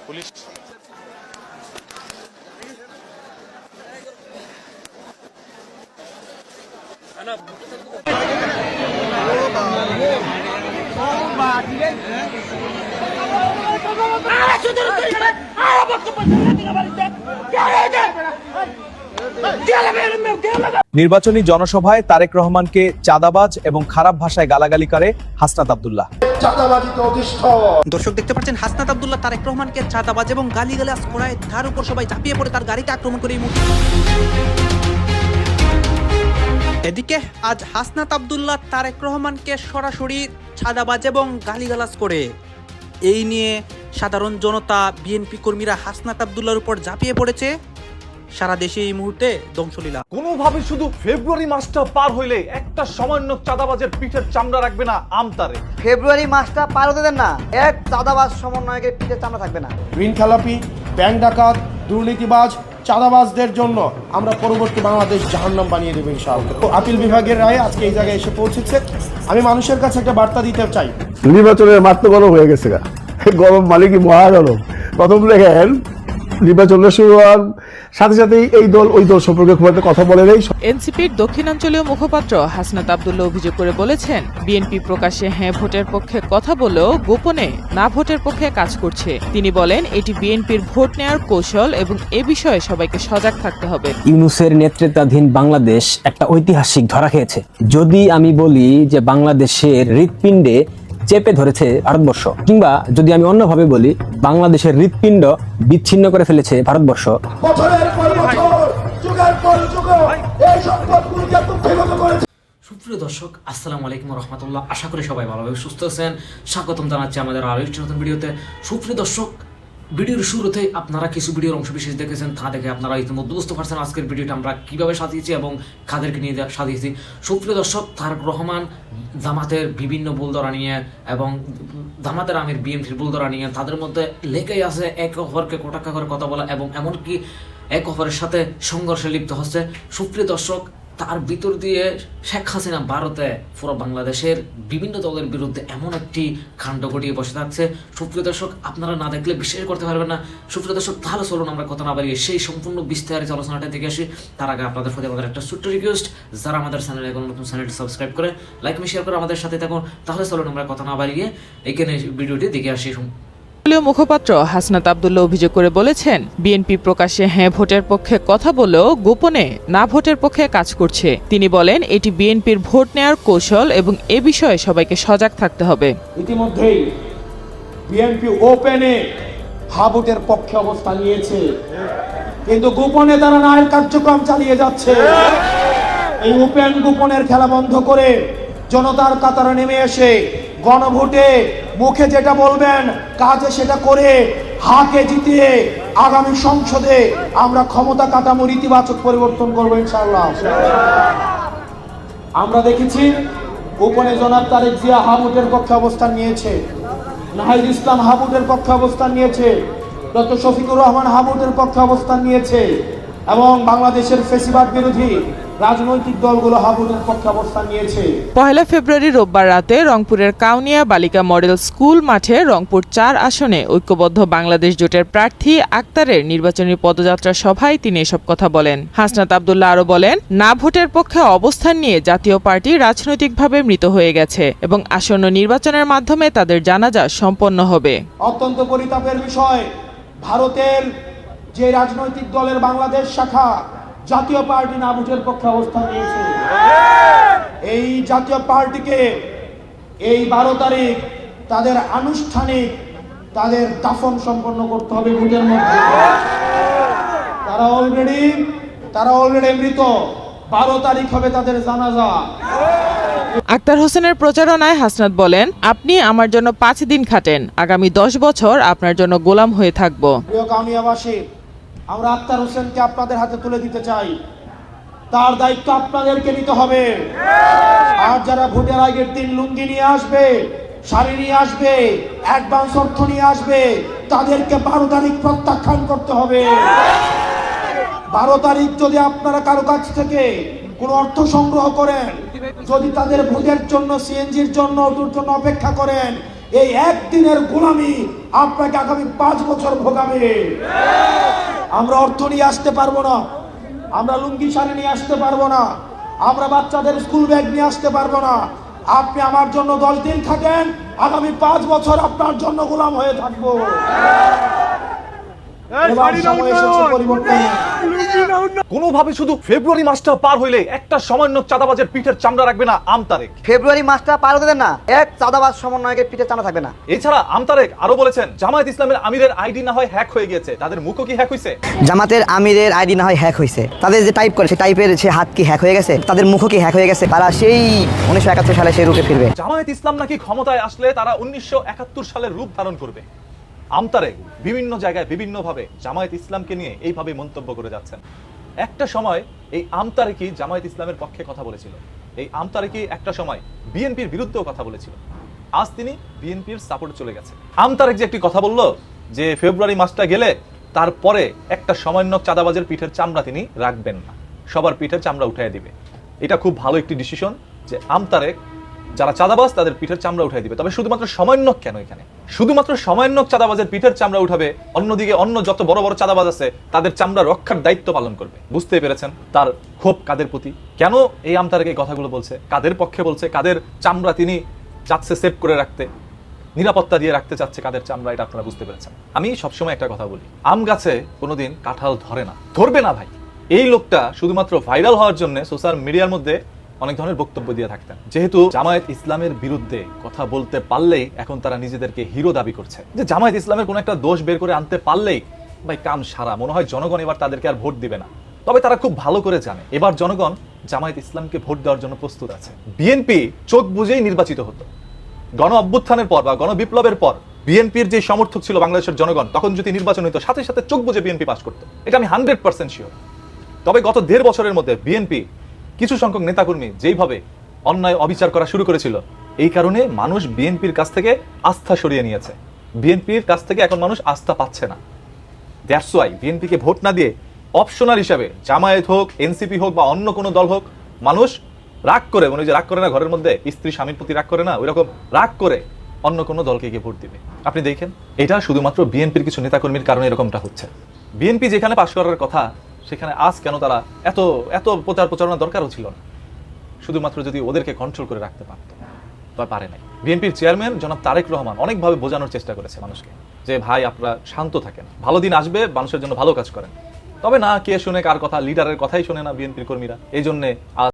Police নির্বাচনী জনসভায় তারেক রহমানকে চাঁদাবাজ এবং খারাপ ভাষায় গালাগালি করে হাসনাত আব্দুল্লাহ। দর্শক দেখতে পাচ্ছেন হাসনাত আব্দুল্লাহ তারেক রহমানকে চাঁদাবাজ এবং গালিগালাজ করায় তার উপর সবাই ঝাঁপিয়ে পড়ে তার গাড়িতে আক্রমণ করে। এদিকে আজ হাসনাত আব্দুল্লাহ তারেক রহমানকে সরাসরি চাঁদাবাজ এবং গালিগালাজ করে এই নিয়ে সাধারণ জনতা বিএনপি কর্মীরা হাসনাত আব্দুল্লাহর উপর ঝাঁপিয়ে পড়েছে। সারা দেশে এই মুহূর্তে ধ্বংসলীলা। কোনোভাবে শুধু ফেব্রুয়ারি মাসটা পার হইলে একটা সামান্য চাঁদাবাজের পিঠের চামড়া রাখবে না আমতারে। ফেব্রুয়ারি মাসটা পার হতে দেন না, এক চাঁদাবাজ সমন্বয়কের পিঠের চামড়া থাকবে না। ঋণ খেলাপি, ব্যাংক ডাকাত, দুর্নীতিবাজ, চাঁদাবাজদের জন্য আমরা পরবর্তী বাংলাদেশ জাহান্নাম বানিয়ে দেবো ইনশাআল্লাহ। আপিল বিভাগের রায় আজকে এই জায়গায় এসে পৌঁছেছে। আমি মানুষের কাছে একটা বার্তা দিতে চাই, নির্বাচনের মাত্র গরম হয়ে গেছে, গরম মালিকই মহাগরম। প্রথম দেখেন নির্বাচনের শুরু হওয়ার সাথে সাথেই এই দল ওই দল সম্পর্কে খুব একটা কথা বলে নেই। এনসিপির দক্ষিণাঞ্চলীয় মুখপাত্র হাসনাত আব্দুল্লাহ অভিযোগ করে বলেছেন, বিএনপি প্রকাশ্যে হ্যাঁ ভোটের পক্ষে কথা বলেও গোপনে না ভোটের পক্ষে কাজ করছে। তিনি বলেন, এটি বিএনপির ভোট নেয়ার কৌশল এবং এ বিষয়ে সবাইকে সজাগ থাকতে হবে। ইউনূসের নেতৃত্বাধীন বাংলাদেশ একটা ঐতিহাসিক ধরা খেয়েছে। যদি আমি বলি যে বাংলাদেশের হৃৎপিণ্ডে চেপে ধরেছে ভারতবর্ষ, কিংবা যদি আমি অন্যভাবে বলি বাংলাদেশের হৃৎপিণ্ড বিচ্ছিন্ন করে ফেলেছে ভারতবর্ষ। সুপ্রিয় দর্শক, আসসালামু আলাইকুম রহমতুল্লাহ। আশা করি সবাই ভালোভাবে সুস্থ আছেন। স্বাগতম জানাচ্ছি আমাদের আরো একটি নতুন ভিডিওতে। সুপ্রিয় দর্শক, ভিডিওর শুরুতে আপনারা কিছু ভিডিওর অংশ বিশেষ দেখেছেন, তা দেখে আপনারা ইতিমধ্যে বুঝতে পারছেন আজকের ভিডিওটা আমরা কিভাবে সাজিয়েছি এবং কাদেরকে নিয়ে সাজিয়েছি। সুপ্রিয় দর্শক, তারেক রহমান জামাতের বিভিন্ন বুলদরা নিয়ে এবং জামাতের আমির বিএনপির বুলদরা নিয়ে তাদের মধ্যে লেগেই আছে এক অপরকে কটাক্ষ করে কথা বলা এবং এমনকি এক অপরের সাথে সংঘর্ষে লিপ্ত হচ্ছে। সুপ্রিয় দর্শক, তার ভিতর দিয়ে শেখ হাসিনা ভারতে পুরো বাংলাদেশের বিভিন্ন দলের বিরুদ্ধে এমন একটি কাণ্ড ঘটিয়ে বসে থাকছে। সুপ্রিয় দর্শক, আপনারা না দেখলে বিশ্বাস করতে পারবেন না। সুপ্রিয় দর্শক, তাহলে চলুন আমরা কথা না বাড়িয়ে সেই সম্পূর্ণ বিস্তারিত আলোচনাটা দেখে আসি। তার আগে আপনাদের প্রতি আমাদের একটা ছোট্ট রিকোয়েস্ট, যারা আমাদের চ্যানেলে এখন নতুন চ্যানেলটি সাবস্ক্রাইব করে লাইক শেয়ার করে আমাদের সাথে থাকুন। তাহলে চলুন আমরা কথা না বাড়িয়ে এখানে ভিডিওটি দেখে আসি। মুখপাত্র হাসনাত আব্দুল্লাহ অভিযোগ করে বলেছেন, বিএনপি প্রকাশ্যে হ্যাঁ ভোটের পক্ষে কথা বলেও গোপনে না ভোটের পক্ষে কাজ করছে। তিনি বলেন, এটি বিএনপির ভোট নেয়ার কৌশল এবং এ বিষয়ে সবাইকে সজাগ থাকতে হবে। ইতিমধ্যেই বিএনপি ওপেনে হ্যাঁ ভোটের পক্ষে অবস্থান নিয়েছে, কিন্তু গোপনে তারা নায়ের কার্যক্রম চালিয়ে যাচ্ছে। এই ওপেন গোপনের খেলা বন্ধ করে জনতার কাতারে নেমে এসে গণভোটে মুখে যেটা বলবেন কাজে সেটা করে হাকে জিতিয়ে আগামী সংসদে আমরা ক্ষমতা কাঠামোর ইতিবাচক পরিবর্তন করবো ইনশাআল্লাহ। আমরা দেখেছি গোপনে জনাব তারেক জিয়া হাবুটের পক্ষে অবস্থান নিয়েছে, নাহিদ ইসলাম হাবুটের পক্ষে অবস্থান নিয়েছে, ডক্টর শফিকুর রহমান হাবুটের পক্ষে অবস্থান নিয়েছে এবং বাংলাদেশের ফ্যাসিবাদ বিরোধী রাজনৈতিক দলগুলো হাবুটের পক্ষে অবস্থান নিয়েছে। 1 ফেব্রুয়ারি রোববার রাতে রংপুরের কাউনিয়া বালিকা মডেল স্কুল মাঠে রংপুর 4 আসনে ঐক্যবদ্ধ বাংলাদেশ জোটের প্রার্থী আক্তারের নির্বাচনী পদযাত্রা সভায় তিনি এসব কথা বলেন। হাসনাত আব্দুল্লাহ আরো বলেন, না ভোটের পক্ষে অবস্থান নিয়ে জাতীয় পার্টি রাজনৈতিকভাবে মৃত হয়ে গেছে এবং আসন্ন নির্বাচনের মাধ্যমে তাদের জানাজা সম্পন্ন হবে। অত্যন্ত পরিতাপের বিষয়, ভারতের যে রাজনৈতিক দলের বাংলাদেশ শাখা জাতীয় পার্টি না ভোটের পক্ষে অবস্থান নিয়েছে। এই জাতীয় পার্টিকে এই 12 তারিখ তাদের আনুষ্ঠানিক তাদের দাফন সম্পন্ন করতে হবে ভোটের মধ্যে। তারা অলরেডি মৃত। 12 তারিখ হবে তাদের জানাজা। আক্তার হোসেনের প্রচারণায় হাসনাত বলেন, আপনি আমার জন্য 5 দিন খাটেন, আগামী 10 বছর আপনার জন্য গোলাম হয়ে থাকব। প্রিয় কাউনিয়াবাসী, আমরা আক্তার হোসেনকে আপনাদের হাতে তুলে দিতে চাই। তার দায়িত্ব আপনাদেরকে নিতে হবে। আর যারা ভোটের আগের দিন লুঙ্গি নিয়ে আসবে, শাড়ি নিয়ে আসবে, অ্যাডভান্স অর্থ নিয়ে আসবে, তাদেরকে 12 তারিখ প্রত্যাখ্যান করতে হবে। 12 তারিখ যদি আপনারা কারো কাছ থেকে কোনো অর্থ সংগ্রহ করেন, যদি তাদের ভোটের জন্য সিএনজির জন্য অটোর জন্য অপেক্ষা করেন, এই একদিনের গোলামি আপনাকে আগামী 5 বছর ভোগাবে। আমরা অর্থ নিয়ে আসতে পারবো না, আমরা লুঙ্গি শাড়ি নিয়ে আসতে পারবো না, আমরা বাচ্চাদের স্কুল ব্যাগ নিয়ে আসতে পারবো না। আপনি আমার জন্য 10 দিন থাকেন, আগামী 5 বছর আপনার জন্য গোলাম হয়ে থাকবো। এবার সময় এসেছে পরিবর্তনের। কোনোভাবে শুধু ফেব্রুয়ারি মাসটা পার হইলে একটা সামান্য চাঁদাবাজের পিঠের চামড়া রাখবে না আমতারেক। ফেব্রুয়ারি মাসটা পার হতে দেন না, এক চাঁদাবাজ সমন্বয়কের পিঠে চামড়া থাকবে না। এছাড়া আমতারেক আরো বলেছেন, জামায়াত ইসলামের আমিরের আইডি না হয় হ্যাক হয়ে গিয়েছে, তাদের মুখও কি হ্যাক হয়েছে? জামাতের আমিরের আইডি না হয় হ্যাক হয়েছে, তাদের যে টাইপ করে সে টাইপের সে হাত কি হ্যাক হয়ে গেছে, তাদের মুখও কি হ্যাক হয়ে গেছে, তারা সেই 1971 সালে সেই রূপে ফিরবে। জামায়াত ইসলাম নাকি ক্ষমতায় আসলে তারা 1971 সালের রূপ ধারণ করবে। আমতারেক বিভিন্ন জায়গায় বিভিন্নভাবে জামায়াত ইসলামকে নিয়ে এইভাবে মন্তব্য করে যাচ্ছেন। একটা সময় এই আমতারেকই জামায়াত ইসলামের পক্ষে কথা বলেছিল, এই আমতারেকই একটা সময় বিএনপির বিরুদ্ধেও কথা বলেছিল। আজ তিনি বিএনপির সাপোর্ট চলে গেছে। আমতারেক যে একটি কথা বলল যে ফেব্রুয়ারি মাসটা গেলে তারপরে একটা সামান্য চাঁদাবাজের পিঠের চামড়া তিনি রাখবেন না, সবার পিঠের চামড়া উঠাই দিবে। এটা খুব ভালো একটি ডিসিশন যে আমতারেক যারা চাঁদাবাজ তাদের পিঠের চামড়া উঠাই দিবে। তবে শুধুমাত্র সমন্বয়ক কেন, এখানে শুধুমাত্র সমন্বয়ক চাঁদাবাজের পিঠের চামড়া উঠাবে, অন্যদিকে অন্য যত বড় বড় চাঁদাবাজ আছে তাদের চামড়া রক্ষার দায়িত্ব পালন করবে। বুঝতে পেরেছেন তার ক্ষোভ কাদের প্রতি? কেন এই আমতারেক এই কথাগুলো বলছে, কাদের পক্ষে বলছে, কাদের চামড়া তিনি চাচ্ছে সেভ করে রাখতে, নিরাপত্তা দিয়ে রাখতে চাচ্ছে কাদের চামড়া, এটা আপনারা বুঝতে পেরেছেন। আমি সবসময় একটা কথা বলি, আম গাছে কোনোদিন কাঁঠাল ধরে না, ধরবে না ভাই। এই লোকটা শুধুমাত্র ভাইরাল হওয়ার জন্য সোশ্যাল মিডিয়ার মধ্যে অনেক ধরনের বক্তব্য দিয়ে থাকতেন। যেহেতু জামায়াত ইসলামের বিরুদ্ধে কথা বলতে পারলেই এখন তারা নিজেদেরকে হিরো দাবি করছে, যে জামায়াত ইসলামের কোনো একটা দোষ বের করে আনতে পারলেই ভাই কাম সারা। মনে হয় জনগণ এবার তাদেরকে আর ভোট দিবে না। তবে তারা খুব ভালো করে জানে এবার জনগণ জামায়াত ইসলামকে ভোট দেওয়ার জন্য প্রস্তুত আছে। বিএনপি চোখ বুঝেই নির্বাচিত হতো। গণ অভ্যুত্থানের পর বা গণ বিপ্লবের পর বিএনপির যে সমর্থক ছিল বাংলাদেশের জনগণ, তখন যদি নির্বাচন হতো সাথে সাথে চোখ বুঝে বিএনপি পাস করতো, এটা আমি 100% শিওর। তবে গত 1.5 বছরের মধ্যে বিএনপি কিছু সংখ্যক নেতাকর্মী যেইভাবে অন্যায় অবিচার করা শুরু করেছিল, এই কারণে মানুষ বিএনপির কাছ থেকে আস্থা সরিয়ে নিয়েছে। বিএনপির কাছ থেকে এখন মানুষ আস্থা পাচ্ছে না। দ্যাটস ওয়াই বিএনপিকে ভোট না দিয়ে অপশনাল হিসাবে জামায়াত হোক, এনসিপি হোক বা অন্য কোনো দল হোক, মানুষ রাগ করে, মানে যে রাগ করে না ঘরের মধ্যে স্ত্রী স্বামীর প্রতি রাগ করে না, ওইরকম রাগ করে অন্য কোনো দলকে গিয়ে ভোট দিবে। আপনি দেখেন এটা শুধুমাত্র বিএনপির কিছু নেতাকর্মীর কারণে এরকমটা হচ্ছে। বিএনপি যেখানে পাশ করার কথা সেখানে আজ কেন তারা এত এত প্রচারণা দরকারও ছিল না, শুধুমাত্র যদি ওদেরকে কন্ট্রোল করে রাখতে পারতো, তবে পারে নাই। বিএনপির চেয়ারম্যান জনাব তারেক রহমান অনেকভাবে বোঝানোর চেষ্টা করেছে মানুষকে যে ভাই আপনারা শান্ত থাকেন, ভালো দিন আসবে, মানুষের জন্য ভালো কাজ করেন। তবে না, কে শুনে কার কথা, লিডারের কথাই শোনে না বিএনপির কর্মীরা। এই জন্যে আজ